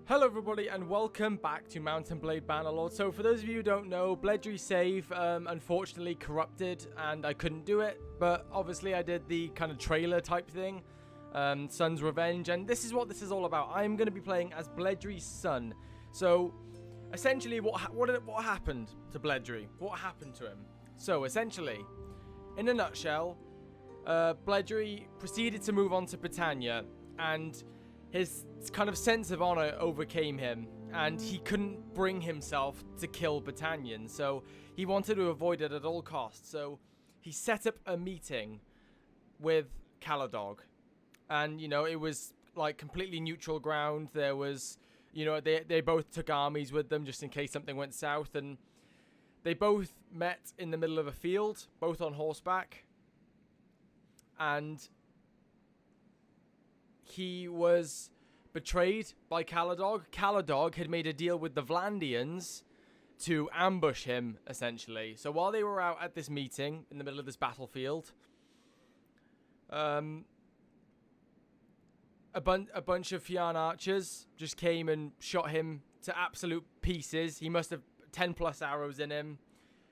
Hello everybody and welcome back to Mountain Blade Bannerlord. So for those of you who don't know, Bledjuri save unfortunately corrupted and I couldn't do it, but obviously I did the kind of trailer type thing, Son's Revenge, and this is what this is all about. I'm going to be playing as Bledjuri's son. So essentially what happened to Bledjuri? What happened to him? So essentially, in a nutshell, Bledjuri proceeded to move on to Britannia, and his kind of sense of honor overcame him, and he couldn't bring himself to kill Britannians, so he wanted to avoid it at all costs. So he set up a meeting with Caladog, and you know, it was like completely neutral ground. There was, you know, they both took armies with them just in case something went south, and they both met in the middle of a field, both on horseback, and he was betrayed by Caladog. Caladog had made a deal with the Vlandians to ambush him, essentially. So while they were out at this meeting in the middle of this battlefield, a bunch of Fian archers just came and shot him to absolute pieces. He must have 10 plus arrows in him,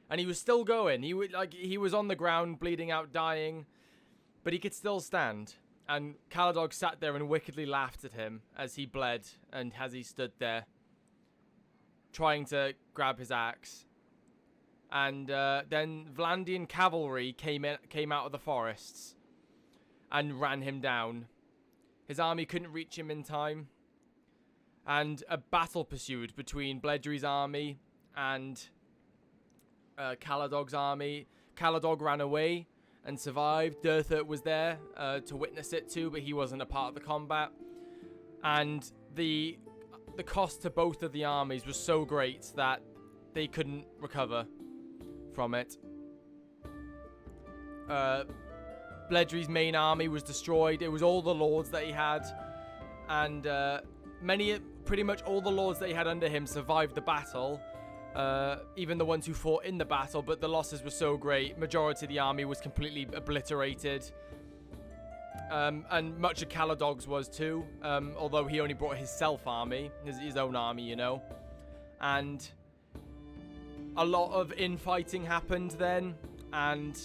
and he was still going. He was on the ground, bleeding out, dying, but he could still stand. And Caladog sat there and wickedly laughed at him as he bled and as he stood there, trying to grab his axe. And then Vlandian cavalry came out of the forests and ran him down. His army couldn't reach him in time, and a battle pursued between Bledjuri's army and Caladog's army. Caladog ran away and survived. Durtha was there to witness it too, but he wasn't a part of the combat. And the cost to both of the armies was so great that they couldn't recover from it. Bledjuri's main army was destroyed. It was all the lords that he had, and pretty much all the lords that he had under him survived the battle. Even the ones who fought in the battle, but the losses were so great, majority of the army was completely obliterated. And much of Caladog's was too, although he only brought his self-army, his own army, you know. And a lot of infighting happened then, and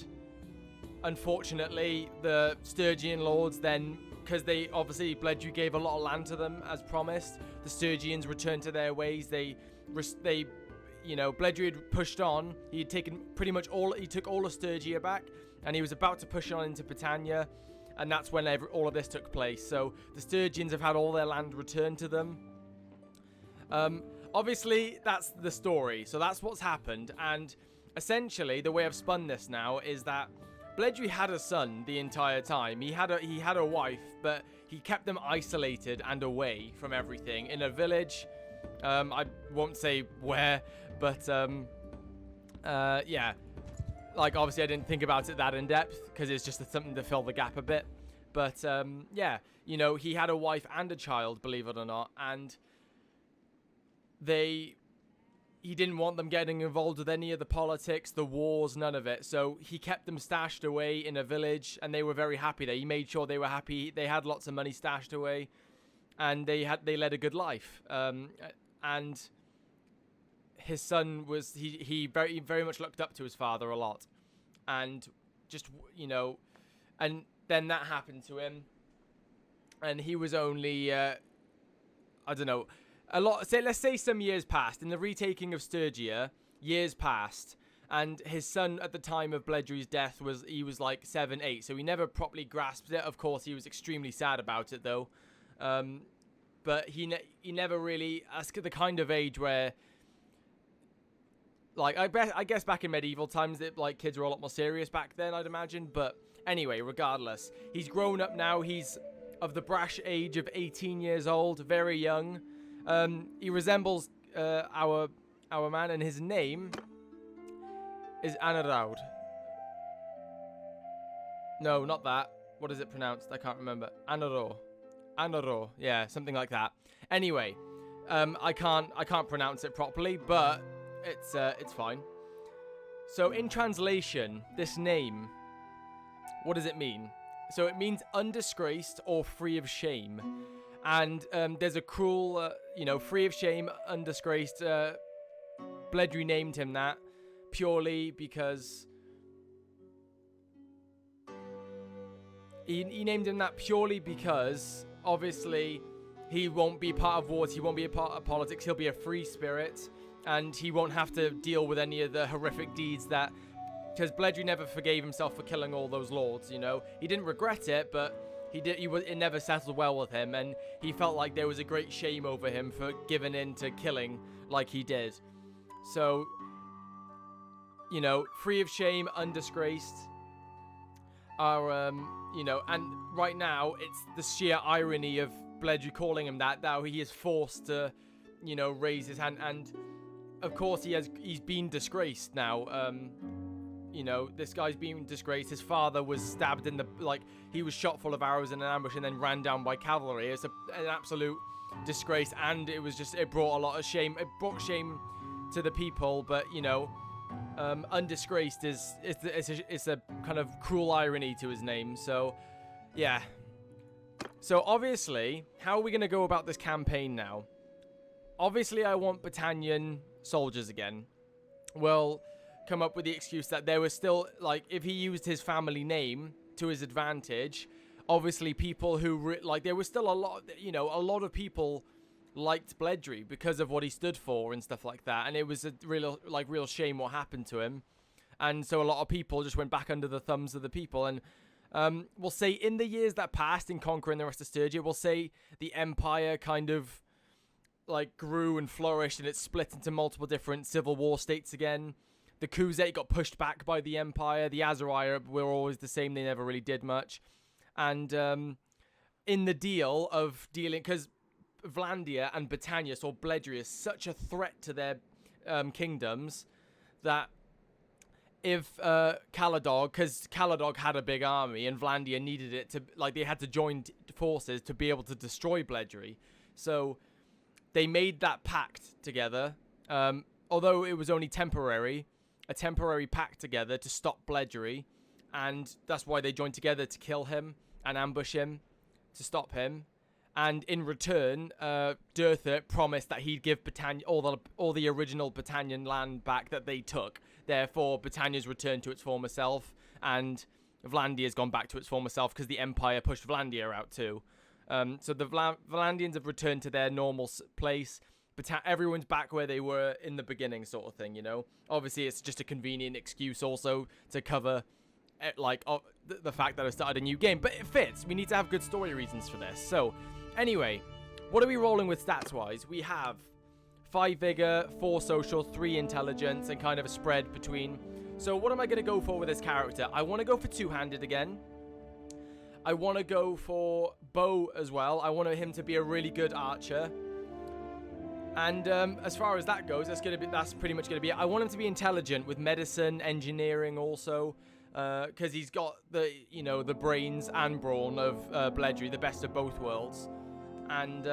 unfortunately the Stygian lords then, because they obviously, Bledjuri gave a lot of land to them as promised, the Stygians returned to their ways. You know, Bledjuri had pushed on. He had taken pretty much all. He took all of Stygia back, and he was about to push on into Britannia, and that's when all of this took place. So the Stygians have had all their land returned to them. Obviously, that's the story. So that's what's happened, and essentially, the way I've spun this now is that Bledjuri had a son the entire time. He had a wife, but he kept them isolated and away from everything in a village. I won't say where, but yeah, like obviously I didn't think about it that in depth because it's just something to fill the gap a bit. But yeah, you know, he had a wife and a child, believe it or not, and he didn't want them getting involved with any of the politics, the wars, none of it. So he kept them stashed away in a village, and they were very happy there. He made sure they were happy. They had lots of money stashed away, and they led a good life. And his son was he very much looked up to his father a lot, and just, you know, and then that happened to him, and he was only I don't know, let's say some years passed in the retaking of Stygia. Years passed, and his son at the time of Bledjuri's death was like 7, 8, so he never properly grasped it. Of course, he was extremely sad about it though. But he never really, as the kind of age where, like, I guess back in medieval times, like, kids were a lot more serious back then, I'd imagine. But anyway, regardless, he's grown up now. He's of the brash age of 18 years old, very young. He resembles our man, and his name is Bannerlord. No, not that. What is it pronounced? I can't remember. Bannerlord, yeah, something like that. Anyway, I can't pronounce it properly, but it's fine. So in translation, this name, what does it mean? So it means undisgraced or free of shame. And there's a cruel, free of shame, undisgraced. Bledjuri named him that purely because he named him that purely because obviously he won't be part of wars, he won't be a part of politics, he'll be a free spirit, and he won't have to deal with any of the horrific deeds that, because Bledjuri never forgave himself for killing all those lords, he didn't regret it, but it never settled well with him, and he felt like there was a great shame over him for giving in to killing like he did. So, free of shame, undisgraced, are, and right now, it's the sheer irony of Bledjuri calling him that he is forced to, raise his hand, and, of course, he's been disgraced now. This guy's been disgraced. His father was stabbed he was shot full of arrows in an ambush and then ran down by cavalry. It's an absolute disgrace, and it brought a lot of shame. It brought shame to the people, but, undisgraced it's a kind of cruel irony to his name. So, yeah. So, obviously, how are we going to go about this campaign now? Obviously, I want Battanian soldiers again. We'll come up with the excuse that there was still, if he used his family name to his advantage, obviously people who, there was still a lot of people liked Bledjuri because of what he stood for and stuff like that, and it was a real shame what happened to him, and so a lot of people just went back under the thumbs of the people. And we'll say in the years that passed in conquering the rest of Sturgia, we'll say the empire kind of grew and flourished, and it split into multiple different civil war states again. The Khuzet got pushed back by the empire. The Azariah were always the same. They never really did much. And in the deal of dealing, because Vlandia and Battania saw Bledjuri as such a threat to their kingdoms that if Caladog, because Caladog had a big army and Vlandia needed it to, they had to join forces to be able to destroy Bledjuri. So they made that pact together, although it was only temporary, a temporary pact together to stop Bledjuri, and that's why they joined together to kill him and ambush him, to stop him. And in return, Durtha promised that he'd give Battania all the original Battanian land back that they took. Therefore, Battania's returned to its former self, and Vlandia's gone back to its former self because the Empire pushed Vlandia out too. So the Vlandians have returned to their normal place. Everyone's back where they were in the beginning, sort of thing, Obviously, it's just a convenient excuse also to cover, the fact that I started a new game. But it fits. We need to have good story reasons for this. So, anyway, what are we rolling with stats-wise? We have 5 vigor, 4 social, 3 intelligence, and kind of a spread between. So what am I going to go for with this character? I want to go for two-handed again. I want to go for bow as well. I want him to be a really good archer. And as far as that goes, that's pretty much going to be it. I want him to be intelligent with medicine, engineering also, because he's got the brains and brawn of Bledjuri, the best of both worlds. And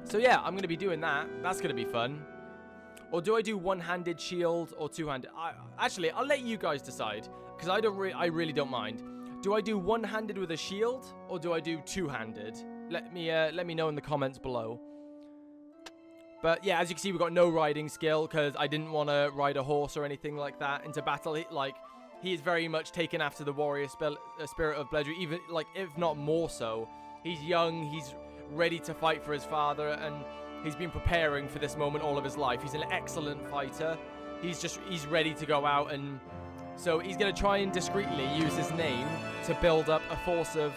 so yeah, I'm going to be doing that. That's going to be fun. Or do I do one-handed shield or two-handed? Actually, I'll let you guys decide, because I really don't mind. Do I do one-handed with a shield, or do I do two-handed? Let me know in the comments below. But yeah, as you can see, we've got no riding skill, because I didn't want to ride a horse or anything like that into battle. He is very much taken after the warrior spirit of Bledjuri, even, if not more so. He's young, he's ready to fight for his father, and he's been preparing for this moment all of his life. He's an excellent fighter. He's ready to go out, and so he's going to try and discreetly use his name to build up a force of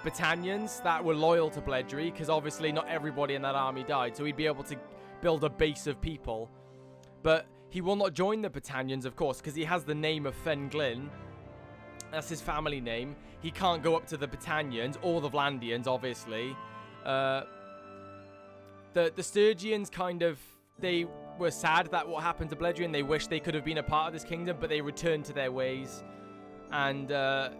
Battanians that were loyal to Bledjuri, because obviously not everybody in that army died, so he'd be able to build a base of people. But he will not join the Battanians, of course, because he has the name of Fenglin. That's his family name. He can't go up to the Battanians or the Vlandians, obviously. The Sturgians they were sad that what happened to Bledjuri, and they wish they could have been a part of this kingdom, but they returned to their ways, and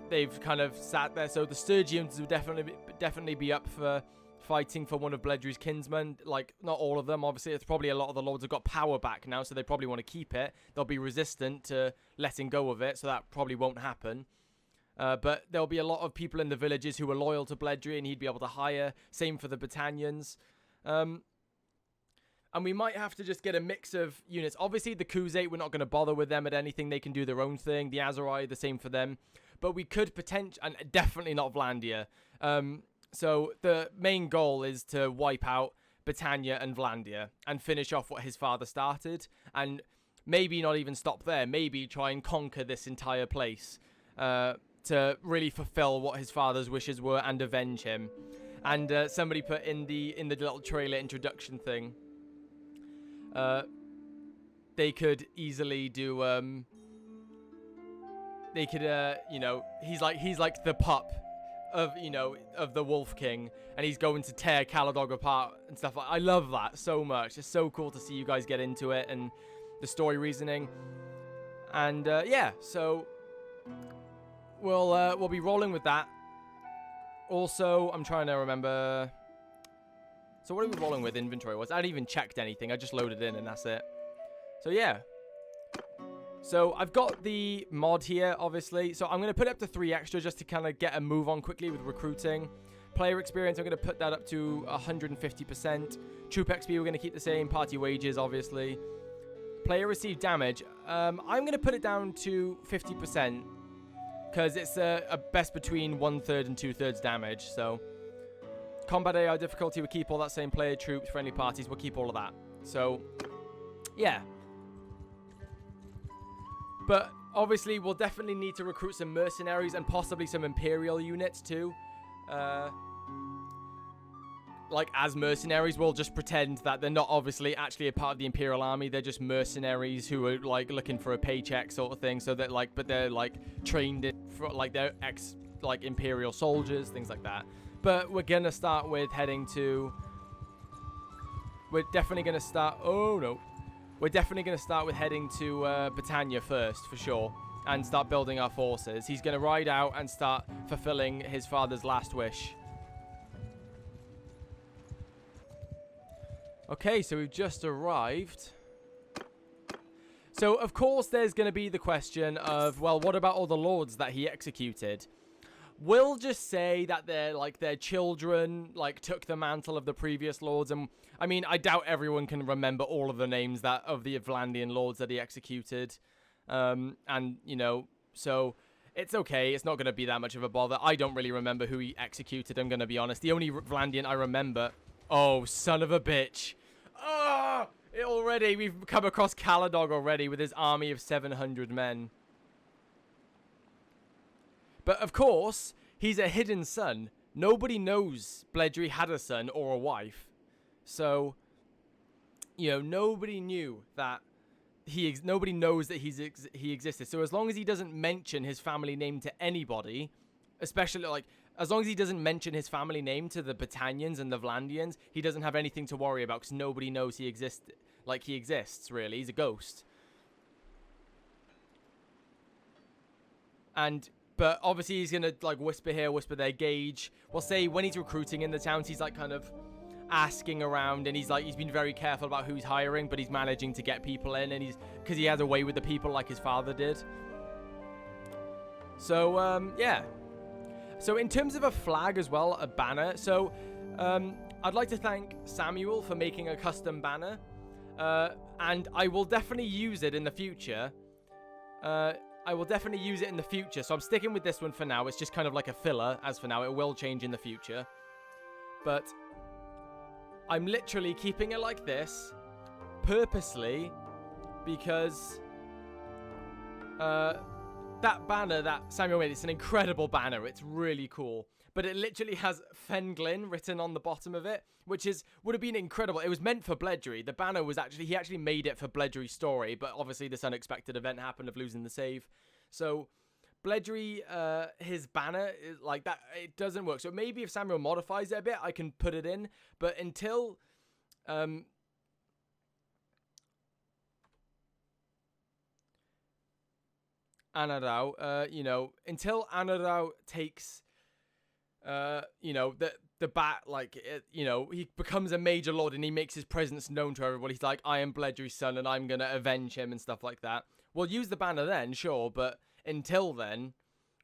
they've kind of sat there. So the Sturgians will definitely be up for fighting for one of Bledjuri's kinsmen. Not all of them, obviously. It's probably a lot of the lords have got power back now, so they probably want to keep it. They'll be resistant to letting go of it, so that probably won't happen. But there'll be a lot of people in the villages who are loyal to Bledjuri, and he'd be able to hire. Same for the Battanians. And we might have to just get a mix of units. Obviously, the Khuzait, we're not going to bother with them at anything. They can do their own thing. The Azerai, the same for them. But we could potentially, and definitely not Vlandia. So the main goal is to wipe out Battania and Vlandia and finish off what his father started. And maybe not even stop there. Maybe try and conquer this entire place to really fulfill what his father's wishes were and avenge him. And somebody put in the little trailer introduction thing, they could easily do they could you know, he's like the pup of, you know, of the Wolf King, and he's going to tear Caladog apart and stuff. I love that so much. It's so cool to see you guys get into it and the story reasoning. And yeah, so we'll be rolling with that. Also, I'm trying to remember. So what are we rolling with inventory-wise? I hadn't even checked anything. I just loaded in and that's it. So yeah. So I've got the mod here, obviously. So I'm going to put it up to 3 extra just to kind of get a move on quickly with recruiting. Player experience, I'm going to put that up to 150%. Troop XP, we're going to keep the same. Party wages, obviously. Player received damage. I'm going to put it down to 50%. Because it's a best between 1/3 and 2/3 damage. So combat AI difficulty, we'll keep all that same. Player, troops, friendly parties, we'll keep all of that. So yeah. But obviously, we'll definitely need to recruit some mercenaries and possibly some Imperial units too. Like, as mercenaries, we'll just pretend that they're not obviously actually a part of the Imperial Army. They're just mercenaries who are, like, looking for a paycheck sort of thing. So that, like, but they're, like, trained for, like, they're like, Imperial soldiers, things like that. But we're going to start with heading to... We're definitely going to start... Oh, no. We're definitely going to start with heading to Battania first, for sure, and start building our forces. He's going to ride out and start fulfilling his father's last wish. Okay, so we've just arrived. So, of course, there's going to be the question of, well, what about all the lords that he executed? We'll just say that they're, like, their children, like, took the mantle of the previous lords. And, I mean, I doubt everyone can remember all of the names of the Vlandian lords that he executed. And, you know, so it's okay. It's not going to be that much of a bother. I don't really remember who he executed, I'm going to be honest. The only Vlandian I remember... Oh, son of a bitch. Oh, already, we've come across Caladog already with his army of 700 men. But, of course, he's a hidden son. Nobody knows Bledjuri had a son or a wife. So, you know, nobody knew that nobody knows that he existed. So as long as he doesn't mention his family name to anybody, especially, like, as long as he doesn't mention his family name to the Battanians and the Vlandians, he doesn't have anything to worry about because nobody knows he exists. Like, he exists, really. He's a ghost. But obviously he's going to, like, whisper here, whisper there, gauge. We'll say when he's recruiting in the towns, he's, like, kind of asking around, and he's been very careful about who he's hiring, but he's managing to get people in, and because he has a way with the people like his father did. So, yeah. So in terms of a flag as well, a banner. So, I'd like to thank Samuel for making a custom banner. And I will definitely use it in the future. So I'm sticking with this one for now. It's just kind of like a filler, as for now. It will change in the future. But I'm literally keeping it like this, purposely, because that banner that Samuel made, it's an incredible banner. It's really cool. But it literally has Fenglin written on the bottom of it, which would have been incredible. It was meant for Bledjuri. The banner was he actually made it for Bledjuri's story, but obviously this unexpected event happened of losing the save. So Bledjuri, his banner, is like that, it doesn't work. So maybe if Samuel modifies it a bit, I can put it in. But until... Anarau, you know, until Anarau takes, you know, the bat, like, you know, he becomes a major lord and he makes his presence known to everybody. He's like, I am Bledjuri's son and I'm going to avenge him and stuff like that. We'll use the banner then, sure, but until then,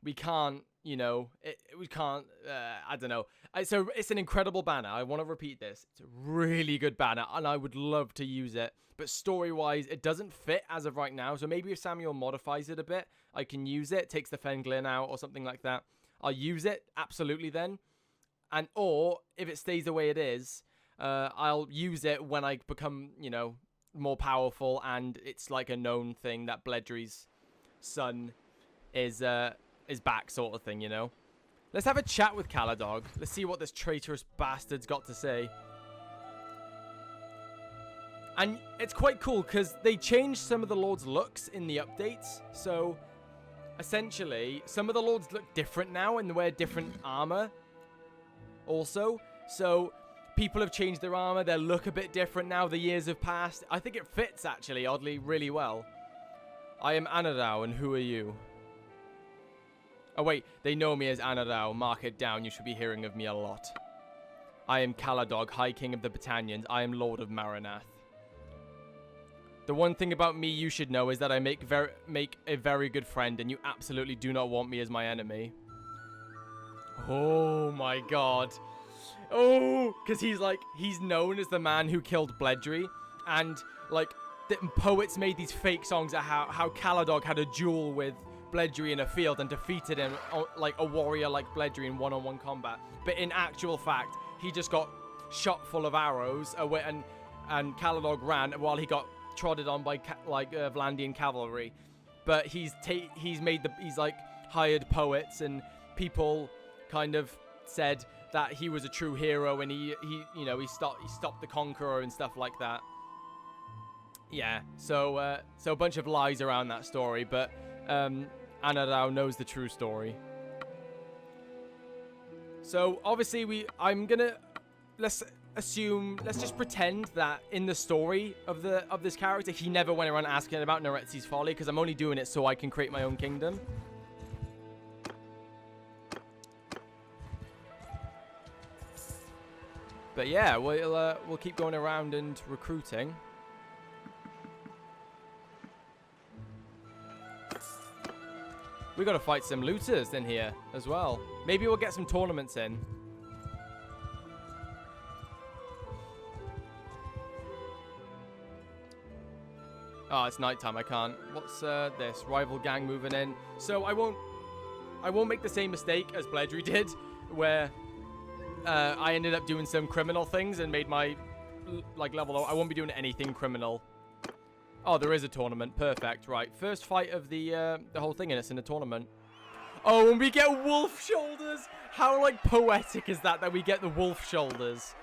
we can't, you know, we can't, I don't know. It's an incredible banner. I want to repeat this. It's a really good banner, and I would love to use it. But story-wise, it doesn't fit as of right now. So maybe if Samuel modifies it a bit, I can use it, takes the Fenglin out or something like that. I'll use it, absolutely then. Or, if it stays the way it is, I'll use it when I become, you know, more powerful, and it's like a known thing that Bledjuri's son is back, sort of thing, you know. Let's have a chat with Caladog. Let's see what this traitorous bastard's got to say. And it's quite cool because they changed some of the Lord's looks in the updates. So, essentially, some of the Lords look different now and they wear different armor also. So, people have changed their armor. They look a bit different now. The years have passed. I think it fits, actually, oddly, really well. I am Anarau, and who are you? Oh, wait. They know me as Anarau. Mark it down. You should be hearing of me a lot. I am Caladog, High King of the Battanians. I am Lord of Maranath. The one thing about me you should know is that I make a very good friend, and you absolutely do not want me as my enemy. Oh my god. Oh, because he's known as the man who killed Bledjuri, and like the poets made these fake songs of how Caladog had a duel with Bledjuri in a field and defeated him like a warrior like Bledjuri in one-on-one combat. But in actual fact, he just got shot full of arrows away, and Caladog ran while he got trotted on by Vlandian cavalry. But he's like hired poets, and people kind of said that he was a true hero, and he stopped the conqueror and stuff like that. Yeah, so a bunch of lies around that story, but Anarau knows the true story. So obviously let's just pretend that in the story of this character, he never went around asking about Noretzi's folly, because I'm only doing it so I can create my own kingdom. But yeah, we'll keep going around and recruiting. We got to fight some looters in here as well. Maybe we'll get some tournaments in. Oh, it's nighttime. I can't. What's this? Rival gang moving in. So I won't make the same mistake as Bledjuri did, where I ended up doing some criminal things and made my level low. I won't be doing anything criminal. Oh, there is a tournament. Perfect. Right. First fight of the whole thing, and it's in a tournament. Oh, and we get wolf shoulders. How poetic is that we get the wolf shoulders?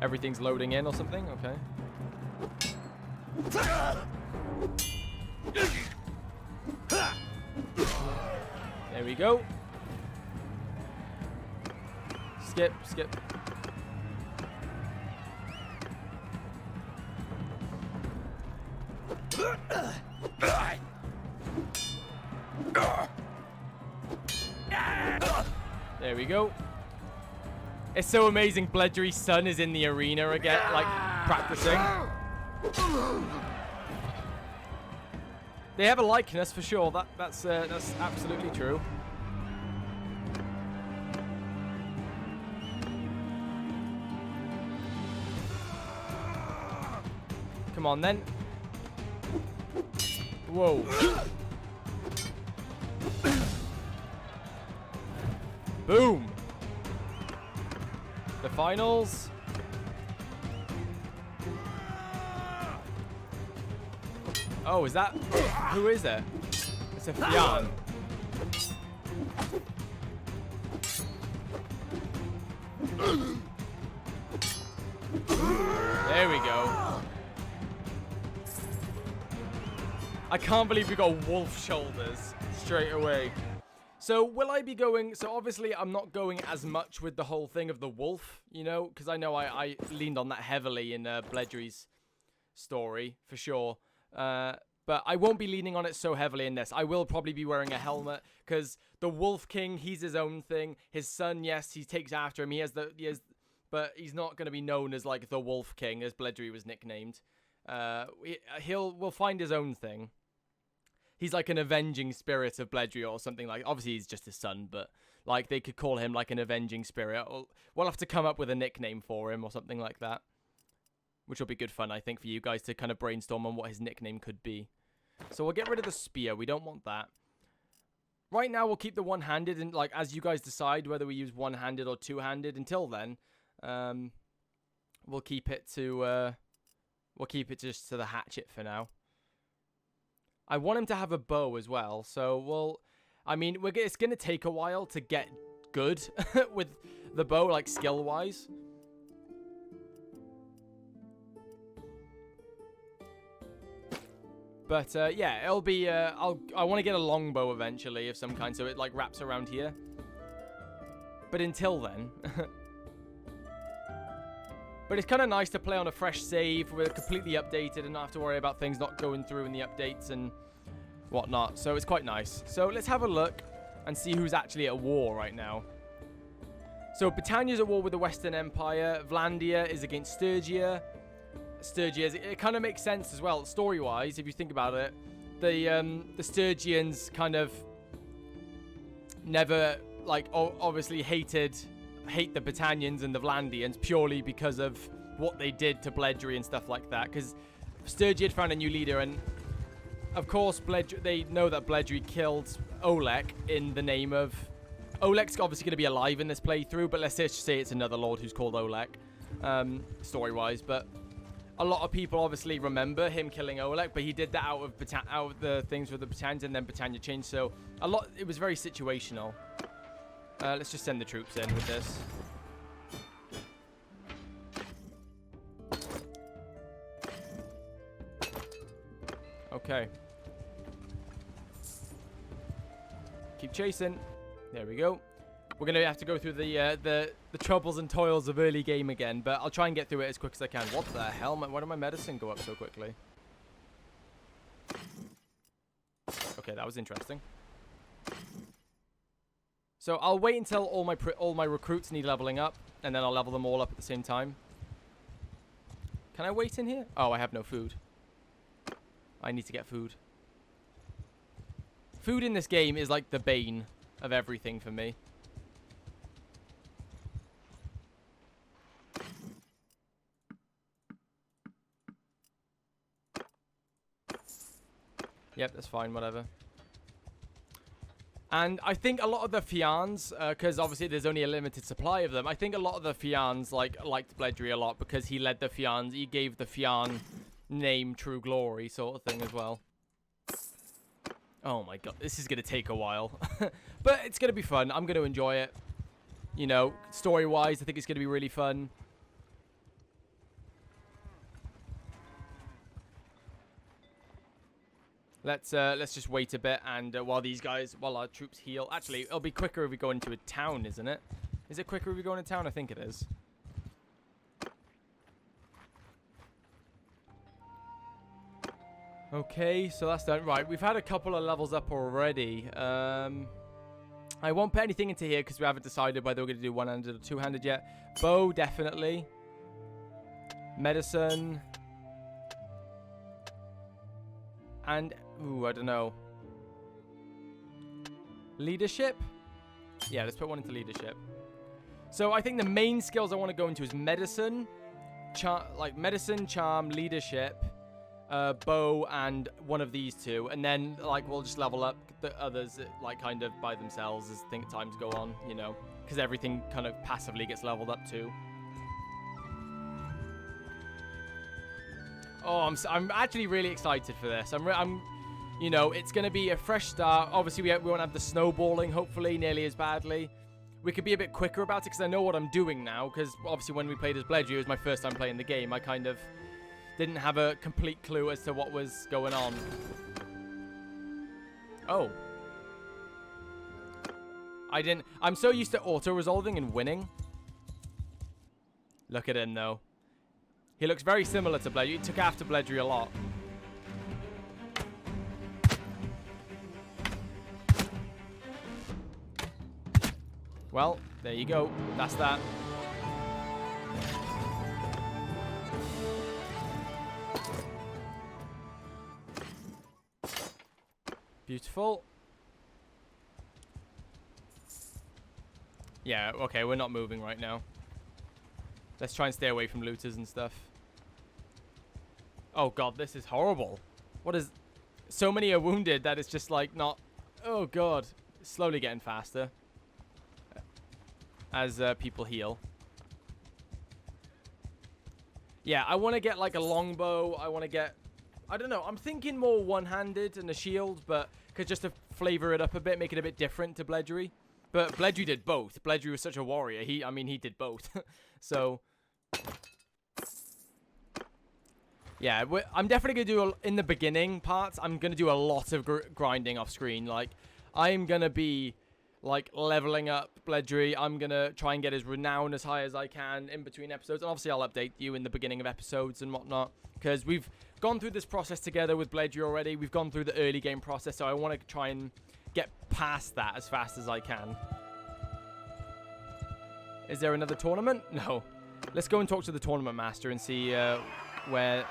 Everything's loading in or something? Okay. There we go. Skip. There we go. It's so amazing Bledjuri's son is in the arena again, practicing. They have a likeness for sure. That's absolutely true. Come on then. Whoa. Boom. The finals. Oh, is that... Who is it? It's a Fian. There we go. I can't believe we got wolf shoulders straight away. So will I be going... So obviously I'm not going as much with the whole thing of the wolf, you know, because I know I leaned on that heavily in Bledjuri's story, for sure. But I won't be leaning on it so heavily in this. I will probably be wearing a helmet, because the Wolf King, he's his own thing. His son, yes, he takes after him. But he's not going to be known as, the Wolf King, as Bledjuri was nicknamed. We'll find his own thing. he's like an avenging spirit of Bledjuri or something like. Obviously, he's just his son, but like they could call him like an avenging spirit. We'll have to come up with a nickname for him or something like that, which will be good fun, I think, for you guys to kind of brainstorm on what his nickname could be. So we'll get rid of the spear. We don't want that. Right now, we'll keep the one-handed, and like as you guys decide whether we use one-handed or two-handed. Until then, we'll keep it just to the hatchet for now. I want him to have a bow as well, so I mean, it's gonna take a while to get good with the bow, like skill-wise. But yeah, it'll be. I want to get a longbow eventually of some kind, so it like wraps around here. But until then, but it's kind of nice to play on a fresh save. We're completely updated and not have to worry about things not going through in the updates and whatnot. So it's quite nice. So let's have a look and see who's actually at war right now. So Britannia's at war with the Western Empire. Vlandia is against Sturgia. It kind of makes sense as well, story-wise, if you think about it. The Sturgians kind of never, like, obviously hate the Britannians and the Vlandians purely because of what they did to Bledjuri and stuff like that. Because Sturgia had found a new leader, and of course they know that Bledjuri killed Oleg in the name of... Oleg's obviously going to be alive in this playthrough, but let's just say it's another lord who's called Oleg, story-wise, but... A lot of people obviously remember him killing Oleg, but he did that out of the things with the Britannians, and then Britannia changed. So it was very situational. Let's just send the troops in with this. Okay. Keep chasing. There we go. We're going to have to go through the troubles and toils of early game again, but I'll try and get through it as quick as I can. What the hell? Why did my medicine go up so quickly? Okay, that was interesting. So I'll wait until all my recruits need leveling up, and then I'll level them all up at the same time. Can I wait in here? Oh, I have no food. I need to get food. Food in this game is like the bane of everything for me. Yep, that's fine, whatever. And I think a lot of the Fians, because obviously there's only a limited supply of them, I think a lot of the Fians liked Bledjuri a lot because he led the Fians. He gave the Fian name true glory sort of thing as well. Oh my god, this is going to take a while. But it's going to be fun. I'm going to enjoy it. You know, story-wise, I think it's going to be really fun. Let's just wait a bit, and while our troops heal. Actually, it'll be quicker if we go into a town, isn't it? Is it quicker if we go into town? I think it is. Okay, so that's done. Right, we've had a couple of levels up already. I won't put anything into here because we haven't decided whether we're going to do one-handed or two-handed yet. Bow, definitely. Medicine. And, ooh, I don't know. Leadership? Yeah, let's put one into leadership. So I think the main skills I want to go into is medicine, medicine, charm, leadership, bow, and one of these two. And then, like, we'll just level up the others, like, kind of by themselves as times go on, you know. Because everything kind of passively gets leveled up too. Oh, I'm actually really excited for this. You know, it's going to be a fresh start. Obviously, we won't have the snowballing, hopefully, nearly as badly. We could be a bit quicker about it because I know what I'm doing now. Because obviously, when we played as Bledjuri, it was my first time playing the game. I kind of didn't have a complete clue as to what was going on. Oh. I'm so used to auto-resolving and winning. Look at him, though. He looks very similar to Bledjuri. He took after Bledjuri a lot. Well, there you go. That's that. Beautiful. Yeah, okay, we're not moving right now. Let's try and stay away from looters and stuff. Oh god, this is horrible. What is... So many are wounded that it's just like not... Oh god. It's slowly getting faster. As people heal. Yeah, I want to get like a longbow. I want to get... I don't know. I'm thinking more one-handed and a shield, but... Cause just to flavor it up a bit, make it a bit different to Bledjuri. But Bledjuri did both. Bledjuri was such a warrior. I mean, he did both. So... Yeah, I'm definitely going to do, in the beginning parts, I'm going to do a lot of grinding off screen. Like, I'm going to be, like, leveling up Bledjuri. I'm going to try and get his renown as high as I can in between episodes. And obviously, I'll update you in the beginning of episodes and whatnot. Because we've gone through this process together with Bledjuri already. We've gone through the early game process. So I want to try and get past that as fast as I can. Is there another tournament? No. Let's go and talk to the tournament master and see where...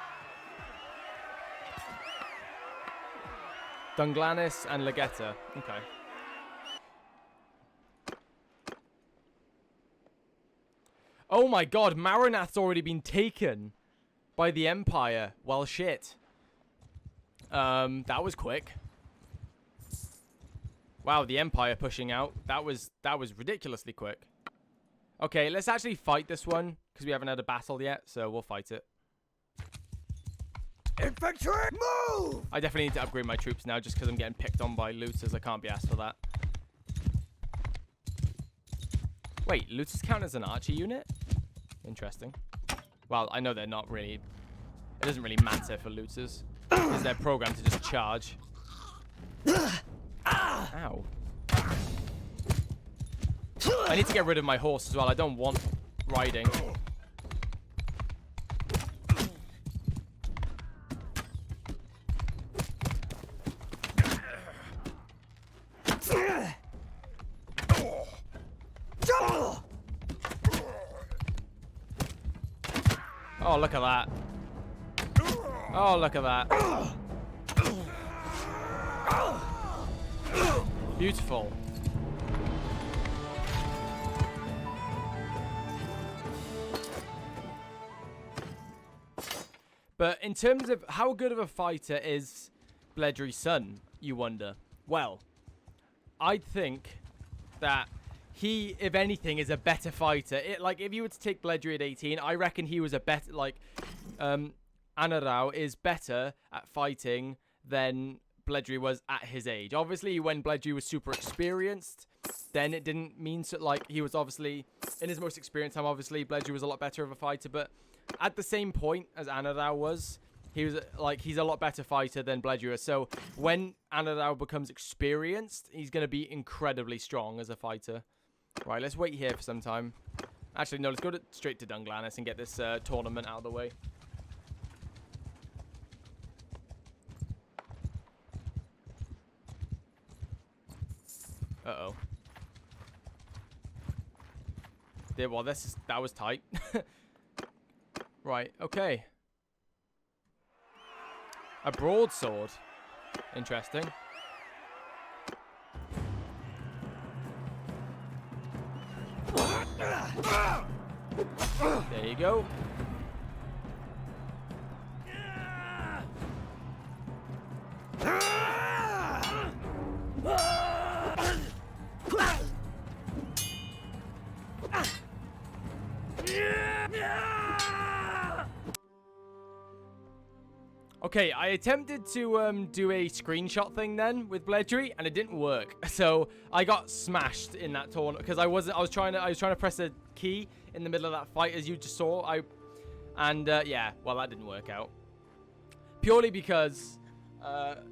Dunglanis and Legetta. Okay. Oh my god, Maranath's already been taken by the Empire. Well, shit. That was quick. Wow, the Empire pushing out. That was ridiculously quick. Okay, let's actually fight this one, because we haven't had a battle yet, so we'll fight it. Infantry, move! I definitely need to upgrade my troops now just because I'm getting picked on by looters. I can't be asked for that. Wait, looters count as an archer unit? Interesting. Well, I know they're not really... It doesn't really matter for looters. Because they're programmed to just charge. Ow. I need to get rid of my horse as well. I don't want riding. Oh, look at that. Oh, look at that. Beautiful. But in terms of how good of a fighter is Bledjuri's son, you wonder? Well, I'd think that he, if anything, is a better fighter. Like, if you were to take Bledjuri at 18, I reckon he was a better, like, Anarau is better at fighting than Bledjuri was at his age. Obviously, when Bledjuri was super experienced, then it didn't mean so, like, he was obviously, in his most experienced time, obviously, Bledjuri was a lot better of a fighter, but at the same point as Anarau was, he was, like, he's a lot better fighter than Bledjuri. So, when Anarau becomes experienced, he's going to be incredibly strong as a fighter. Right, let's wait here for some time. Actually, no, let's go straight to Dunglanis and get this tournament out of the way. Uh-oh. Well, that was tight. Right, okay. A broadsword. Interesting. There you go. Okay, I attempted to do a screenshot thing then with Bledjuri, and it didn't work. So I got smashed in that tournament because I was trying to press a key in the middle of that fight, as you just saw. Yeah, well, that didn't work out. Purely because,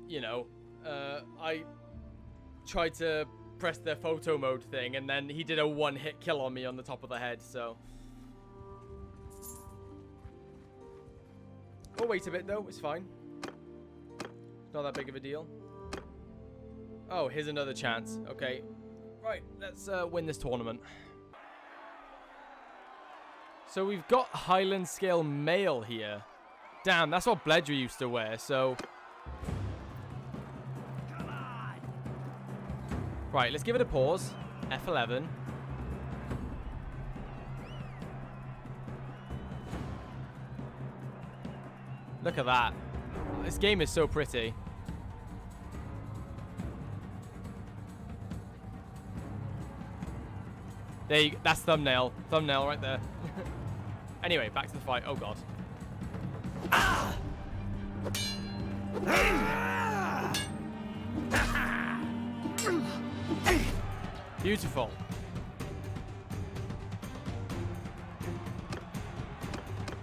you know, I tried to press the photo mode thing, and then he did a one-hit kill on me on the top of the head. So we'll wait a bit, though. It's fine. It's not that big of a deal. Oh, here's another chance. Okay. Right, let's win this tournament. So we've got Highland Scale Mail here. Damn, that's what Bledjuri used to wear, so... Right, let's give it a pause. F11. Look at that. This game is so pretty. There you go. That's thumbnail. Thumbnail right there. Anyway, back to the fight. Oh, God. Beautiful.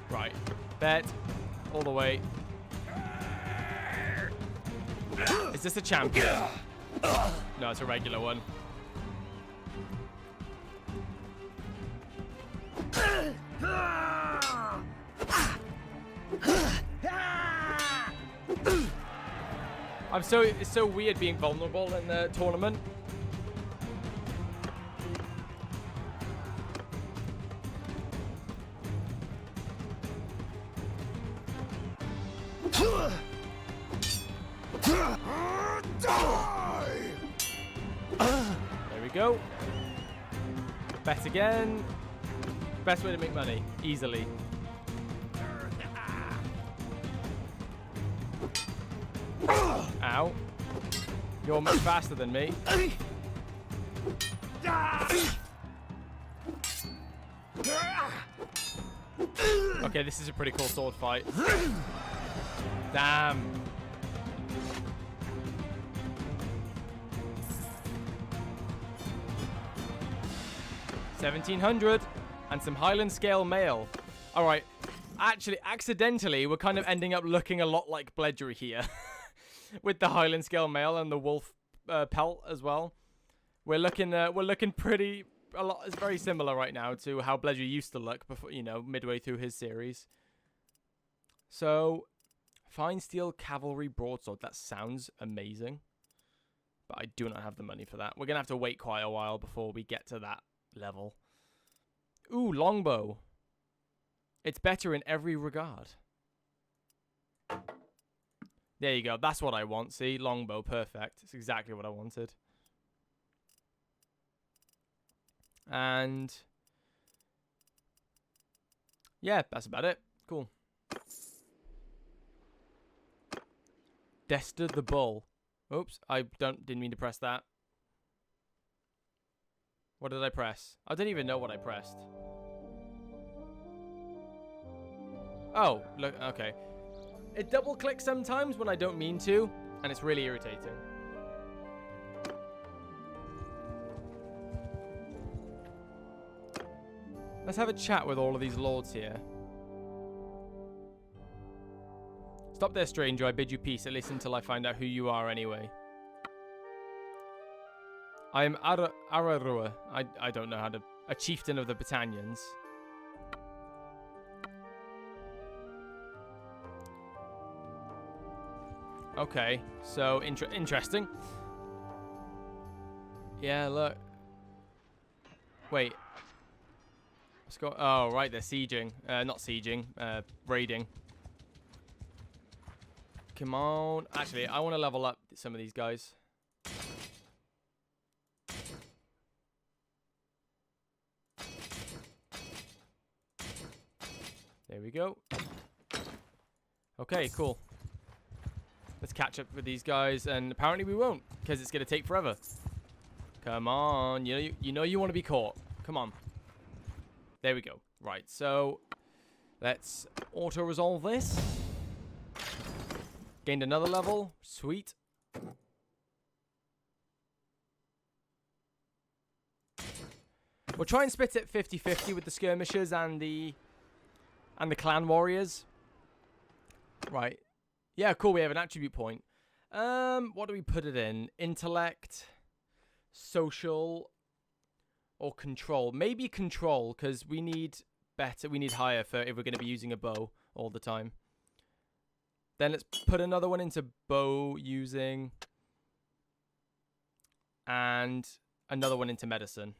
Right. Bet. All the way. Is this a champion? No, it's a regular one. It's so weird being vulnerable in the tournament. There we go. Bet again. Best way to make money, easily. Ow. You're much faster than me. Okay, this is a pretty cool sword fight. Damn. $1,700 and some Highland scale mail. All right. Actually, accidentally, we're kind of ending up looking a lot like Bledjuri here. With the Highland scale mail and the wolf pelt as well. We're looking pretty a lot. It's very similar right now to how Bledjuri used to look before, you know, midway through his series. So, fine steel cavalry broadsword. That sounds amazing, but I do not have the money for that. We're gonna have to wait quite a while before we get to that level. Ooh, longbow. It's better in every regard. There you go. That's what I want. See? Longbow. Perfect. It's exactly what I wanted. And yeah, that's about it. Cool. Dester the Bull. Oops. I didn't mean to press that. What did I press? I didn't even know what I pressed. Oh, look. Okay. It double clicks sometimes when I don't mean to, and it's really irritating. Let's have a chat with all of these lords here. Stop there, stranger. I bid you peace, at least until I find out who you are anyway. I am Ararua. I don't know how to... A chieftain of the Battanians. Okay, so interesting. Yeah, look. Wait. Let's go. Oh, right, they're sieging. Not sieging, raiding. Come on. Actually, I want to level up some of these guys. There we go. Okay, cool. Let's catch up with these guys, and apparently we won't, because it's going to take forever. Come on. You know you want to be caught. Come on. There we go. Right, so let's auto-resolve this. Gained another level. Sweet. We'll try and split it 50-50 with the skirmishers and the clan warriors. Right. Yeah, cool. We have an attribute point. What do we put it in? Intellect, social, or control? Maybe control, because we need better. We need higher for if we're going to be using a bow all the time. Then let's put another one into bow using, and another one into medicine.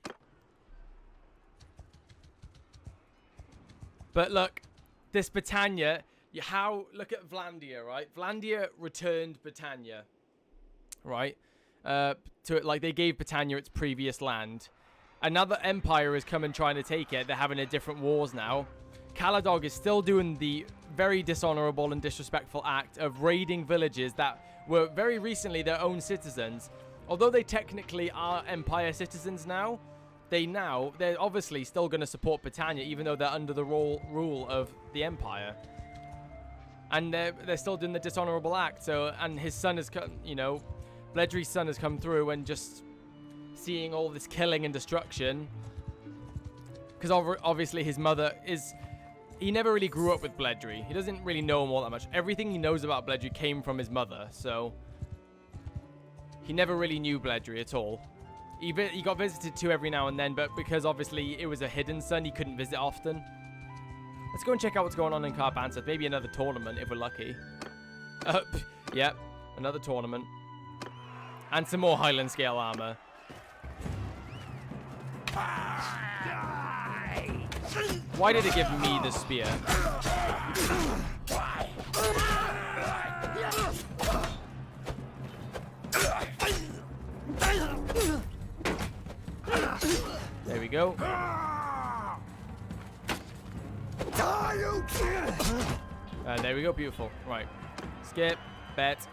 But look, this Britannia. Look at Vlandia, right? Vlandia returned Britannia, right? to like they gave Britannia its previous land. Another empire is coming trying to take it. They're having a different wars now. Caladog is still doing the very dishonorable and disrespectful act of raiding villages that were very recently their own citizens. Although they technically are empire citizens now, they're obviously still going to support Britannia even though they're under the rule of the empire. And they're still doing the dishonorable act. So, and his son has come, you know, Bledjuri's son has come through and just seeing all this killing and destruction. Because obviously his mother is... He never really grew up with Bledjuri. He doesn't really know him all that much. Everything he knows about Bledjuri came from his mother, so... He never really knew Bledjuri at all. He got visited to every now and then, but because obviously it was a hidden son, he couldn't visit often. Let's go and check out what's going on in Carbanza. Maybe another tournament, if we're lucky. Yep, another tournament. And some more Highland Scale armor. Why did it give me the spear? There we go. And there we go, beautiful. Right. Skip, bet.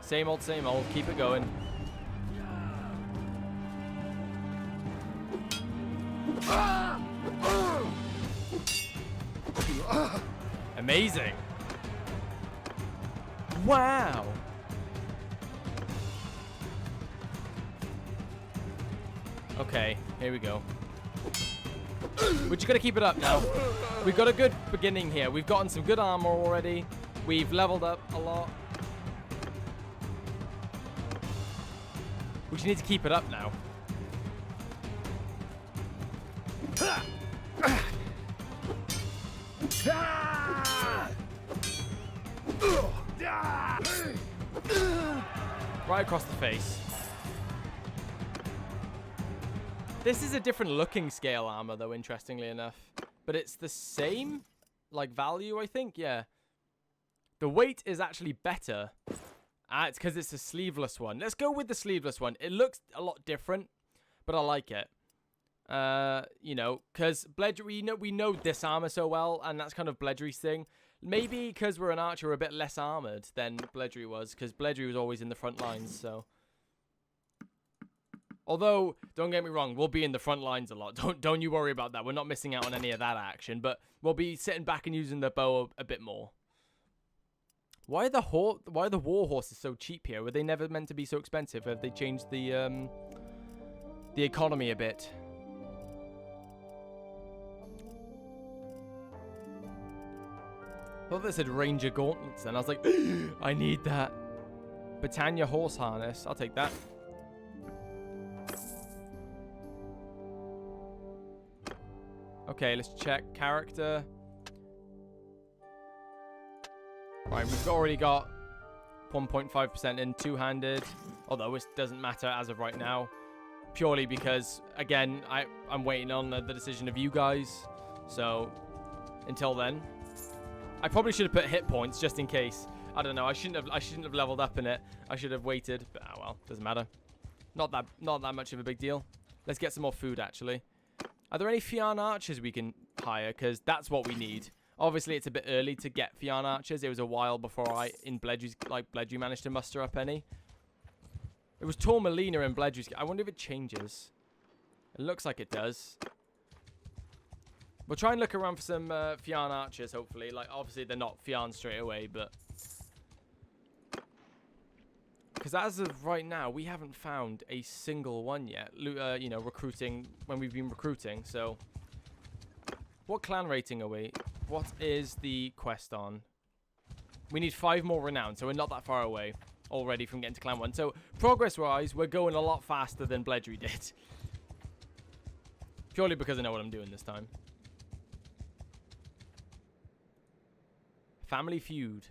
Same old, keep it going. Amazing. Wow. Okay, here we go. We're just gonna keep it up now. We've got a good beginning here. We've gotten some good armor already. We've leveled up a lot. We just need to keep it up now. Right across the face. This is a different looking scale armor though, interestingly enough. But it's the same, like, value, I think. Yeah. The weight is actually better. It's because it's a sleeveless one. Let's go with the sleeveless one. It looks a lot different, but I like it. You know, because Bledjuri, we know this armor so well, and that's kind of Bledjuri's thing. Maybe because we're an archer, we're a bit less armored than Bledjuri was, because Bledjuri was always in the front lines, so... Although, don't get me wrong, we'll be in the front lines a lot. Don't you worry about that. We're not missing out on any of that action, but we'll be sitting back and using the bow a bit more. Why are the war horses so cheap here? Were they never meant to be so expensive? Have they changed the economy a bit? I thought they said Ranger Gauntlets, and I was like, I need that. Britannia horse harness. I'll take that. Okay, let's check character. Right, we've already got 1.5% in two-handed, although it doesn't matter as of right now, purely because, again, I'm waiting on the decision of you guys. So until then, I probably should have put hit points just in case. I don't know. I shouldn't have leveled up in it. I should have waited, but oh well, doesn't matter. Not that much of a big deal. Let's get some more food actually. Are there any Fian archers we can hire? Because that's what we need. Obviously, it's a bit early to get Fian archers. It was a while before Bledjuri managed to muster up any. It was Tormelina and Bledjuri's. I wonder if it changes. It looks like it does. We'll try and look around for some Fian archers, hopefully. Like, obviously, they're not Fian straight away, but... Because as of right now, we haven't found a single one yet. You know, recruiting when we've been recruiting. So, what clan rating are we? What is the quest on? We need 5 more renown, so we're not that far away already from getting to clan 1. So, progress-wise, we're going a lot faster than Bledjuri did. Purely because I know what I'm doing this time. Family Feud.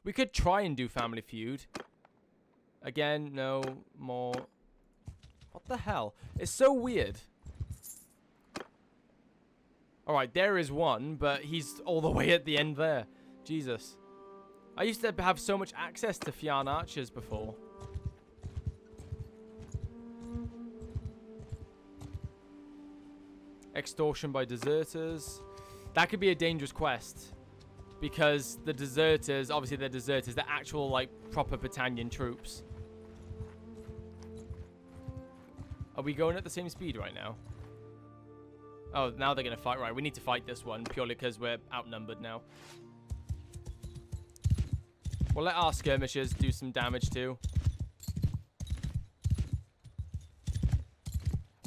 We could try and do Family Feud. Again, no more. What the hell? It's so weird. Alright, there is one, but he's all the way at the end there. Jesus. I used to have so much access to Fian archers before. Extortion by deserters. That could be a dangerous quest. Because the deserters, obviously they're deserters, they're actual, like, proper battalion troops. Are we going at the same speed right now? Oh, now they're going to fight. Right, we need to fight this one purely because we're outnumbered now. We'll let our skirmishers do some damage too.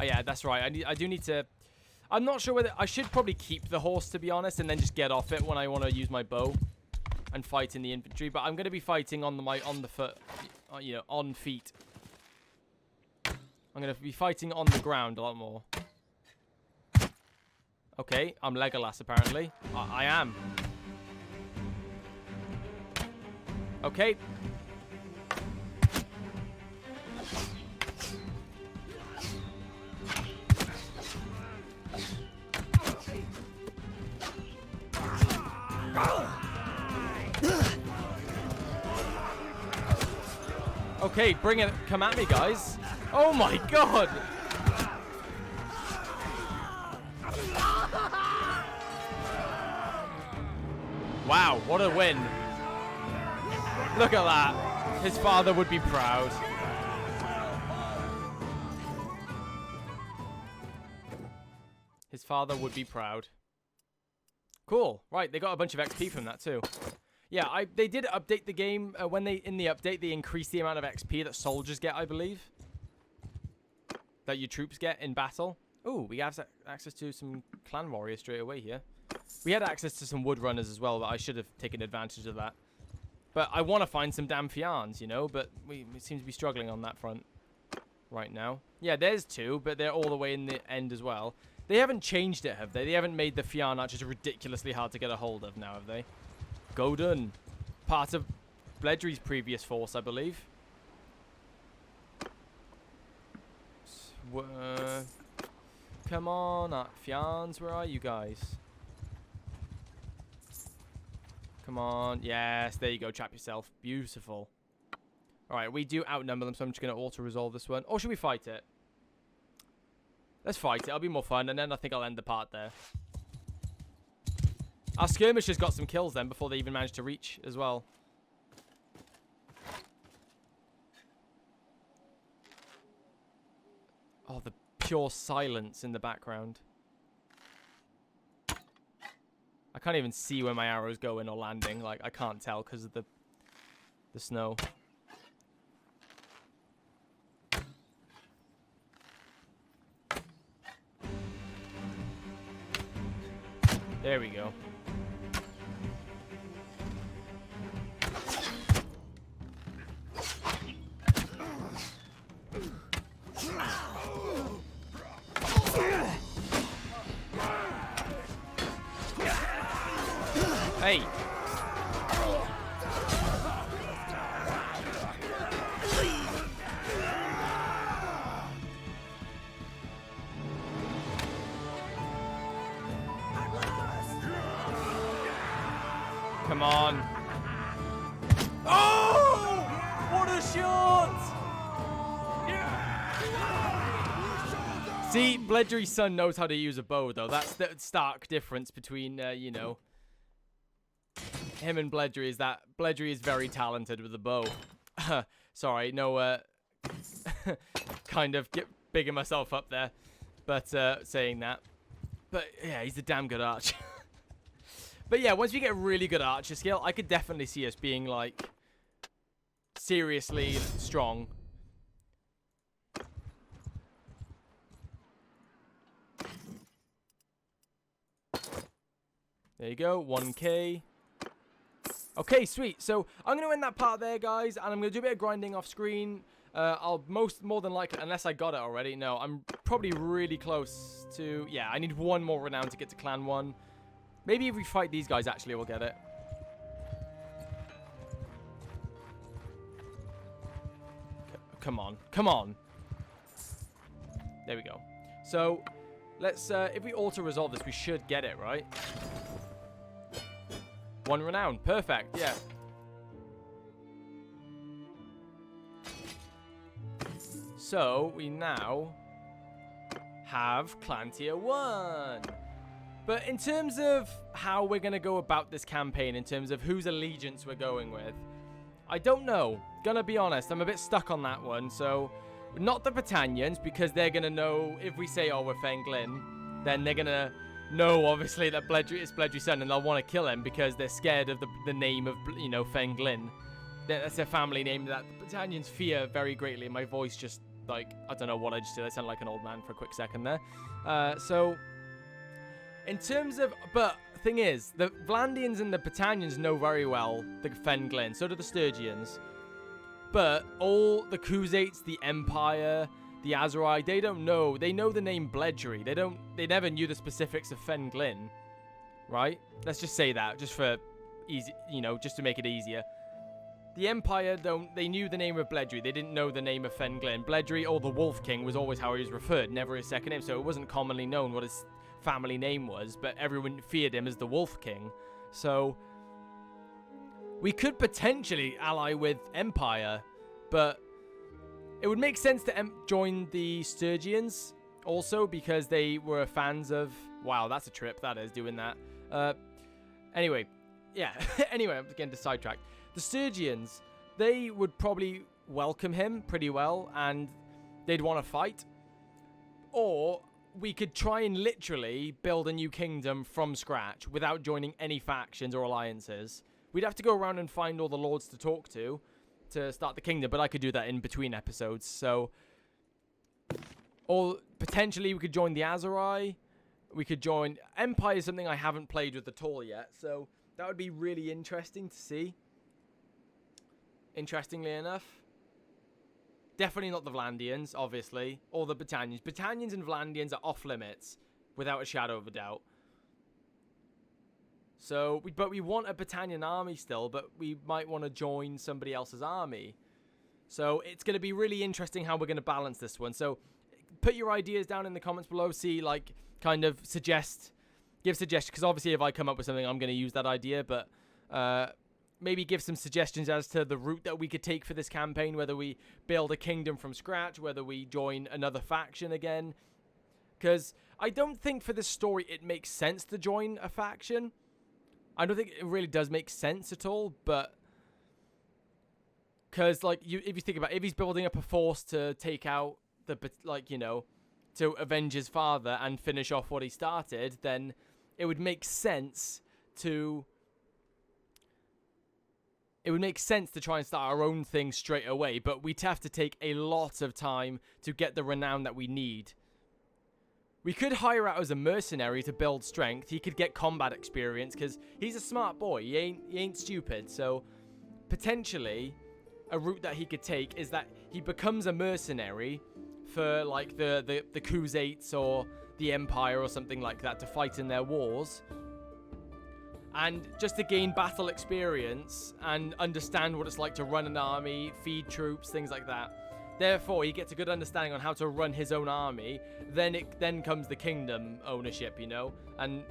Oh yeah, that's right. I do need to... I'm not sure whether... I should probably keep the horse, to be honest, and then just get off it when I want to use my bow and fight in the infantry. But I'm going to be fighting on the foot, you know, on feet. I'm going to be fighting on the ground a lot more. Okay, I'm Legolas, apparently. I am. Okay. Okay, bring it. Come at me, guys. Oh my god. Wow, what a win. Look at that. His father would be proud. His father would be proud. Cool. Right, they got a bunch of XP from that too. Yeah, they did update the game. When in the update, they increased the amount of XP that soldiers get, I believe. That your troops get in battle. Ooh, we have access to some clan warriors straight away here. We had access to some wood runners as well, but I should have taken advantage of that. But I want to find some damn Fians, you know, but we seem to be struggling on that front right now. Yeah, there's two, but they're all the way in the end as well. They haven't changed it, have they? They haven't made the Fian archers ridiculously hard to get a hold of now, have they? Godun. Part of Bledjuri's previous force, I believe. Come on, Fians, where are you guys? Come on. Yes, there you go. Trap yourself. Beautiful. Alright, we do outnumber them, so I'm just going to auto-resolve this one. Or should we fight it? Let's fight it. It'll be more fun, and then I think I'll end the part there. Our skirmishers got some kills then before they even managed to reach as well. Oh, the pure silence in the background. I can't even see where my arrow's going or landing. Like, I can't tell because of the snow. There we go. Hey. Come on. Oh! What a shot! See, Bledjuri's son knows how to use a bow, though. That's the stark difference between, you know, him and Bledjuri is that Bledjuri is very talented with the bow. Sorry, no, kind of bigging myself up there, but saying that. But yeah, he's a damn good archer. But yeah, once we get really good archer skill, I could definitely see us being like seriously strong. There you go, 1k. Okay, sweet. So I'm going to end that part there, guys, and I'm going to do a bit of grinding off screen. I'll more than likely, unless I got it already, no, I'm probably really close to, yeah, I need one more renown to get to clan 1. Maybe if we fight these guys, actually, we'll get it. Come on. Come on. There we go. So, let's, if we auto-resolve this, we should get it, right? 1 renown. Perfect, yeah. So, we now have clan tier 1. But in terms of how we're going to go about this campaign, in terms of whose allegiance we're going with, I don't know. Gonna be honest, I'm a bit stuck on that one. So, not the Britannians, because they're going to know, if we say, oh, we're Fenglin, then they're going to know, obviously, that Bledjuri is Bledjuri's son, and they'll want to kill him because they're scared of the name of, you know, Fenglin. That's a family name that the Britannians fear very greatly. My voice just, like, I don't know what I just did. I sounded like an old man for a quick second there. So, in terms of, but thing is, the Vlandians and the Britannians know very well the Fenglin. So do the Sturgians. But all the Khuzaits, the Empire, the Aserai, they don't know. They know the name Bledjuri. They never knew the specifics of Fenglin, right? Let's just say that, just for easy, you know, just to make it easier. The Empire they knew the name of Bledjuri. They didn't know the name of Fenglin. Bledjuri, or the Wolf King, was always how he was referred, never his second name. So it wasn't commonly known what his family name was, but everyone feared him as the Wolf King. So we could potentially ally with Empire, but it would make sense to join the Sturgians also, because they were fans of... Wow, that's a trip, that is, doing that. Anyway, yeah. Anyway, I'm getting sidetracked. The Sturgians, they would probably welcome him pretty well, and they'd want to fight. Or we could try and literally build a new kingdom from scratch without joining any factions or alliances. We'd have to go around and find all the lords to talk to start the kingdom, but I could do that in between episodes. So, or potentially we could join the Aserai. We could join Empire, is something I haven't played with at all yet, so that would be really interesting to see. Interestingly enough, definitely not the Vlandians, obviously, or the Britannians. Britannians and Vlandians are off limits, without a shadow of a doubt. So, but we want a Britannian army still, but we might want to join somebody else's army. So it's going to be really interesting how we're going to balance this one. So put your ideas down in the comments below. See, like, kind of give suggestions. Because obviously if I come up with something, I'm going to use that idea. But maybe give some suggestions as to the route that we could take for this campaign. Whether we build a kingdom from scratch, whether we join another faction again. Because I don't think for this story it makes sense to join a faction. I don't think it really does make sense at all, but because, like, if you think about it, if he's building up a force to take out the, like, you know, to avenge his father and finish off what he started, then it would make sense to try and start our own thing straight away, but we'd have to take a lot of time to get the renown that we need. We could hire out as a mercenary to build strength. He could get combat experience because he's a smart boy. He ain't stupid. So potentially a route that he could take is that he becomes a mercenary for, like, the Khuzaits or the Empire or something like that to fight in their wars. And just to gain battle experience and understand what it's like to run an army, feed troops, things like that. Therefore, he gets a good understanding on how to run his own army. Then comes the kingdom ownership, you know. And,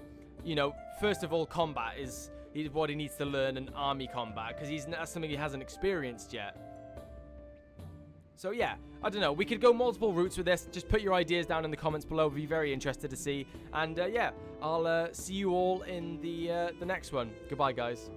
you know, first of all, combat is what he needs to learn, and army combat, because that's something he hasn't experienced yet. So yeah, I don't know. We could go multiple routes with this. Just put your ideas down in the comments below. We'd be very interested to see. And yeah, I'll see you all in the next one. Goodbye, guys.